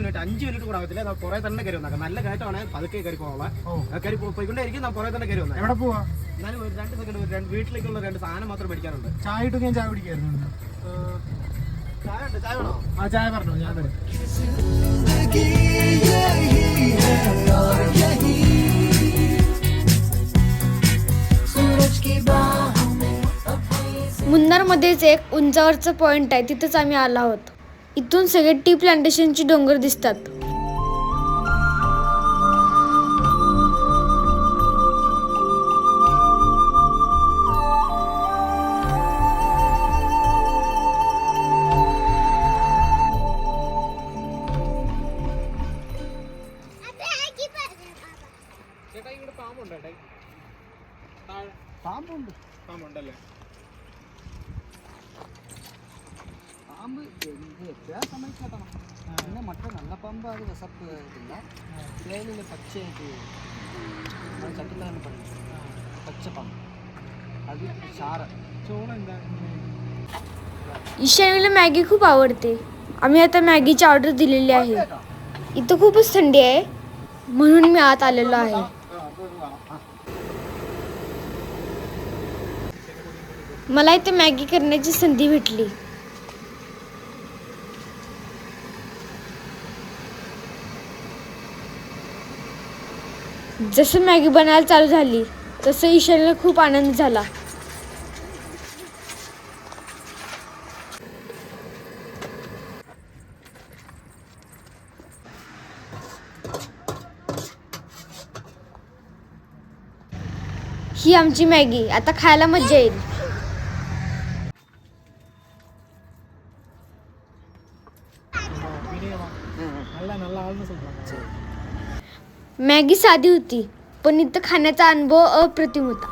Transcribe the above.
5 minute കൂടെ ആകത്തില്ല. കുറെ തന്നെ കയറി വന്നേക്കാം. നല്ല കയറ്റമാണ്, പതുക്കെ കയറി പോകാം. കയറി പോയിക്കൊണ്ടേയിരിക്കും. ഞാൻ കുറെ തന്നെ കയറി വന്നേക്കാം. എവിടെ പോവാ? എന്നാലും ഒരു 2 സെക്കൻഡ് വീട്ടിലേക്കുള്ള 2 സാധനം മാത്രം മേടിക്കാനുണ്ട്. ചായ ഇട്ട് ഞാൻ ചായ പിടിക്കായിരുന്നു. ചായ ഉണ്ട്, ചായ വേണോ? ആ ചായ പറഞ്ഞോ, ഞാൻ തരാം. मुन्नारमध्येच एक उंचावरचं पॉइंट आहे, तिथंच आम्ही आलो आहोत. इथून सगळे टी प्लांटेशनची डोंगर दिसतात. പാമ്പുണ്ടല്ലേ? പാമ്പ് സമയത്ത് കേട്ടോ. പിന്നെ മറ്റേ നല്ല പാമ്പ് അത് വിസപ്പ് ഇല്ല. തേയില പച്ചയായിട്ട് ചട്ടില തന്നെ പറയും, പച്ചപ്പാമ്പ്. അത് ക്ഷാര ചോളം എന്താ? ईशानीला मॅगी खूप आवडते. आम्ही आता मॅगीची ऑर्डर दिलेली आहे. इथं खूपच थंडी आहे म्हणून मी आत आलेलो आहे. मला इथे मॅगी करण्याची संधी भेटली. जसं मॅगी बनायला चालू झाली तसं ईशानीला खूप आनंद झाला. ही आमची मॅगी, आता खायला मजा येईल. मॅगी साधी होती पण इथं खाण्याचा अनुभव अप्रतिम होता.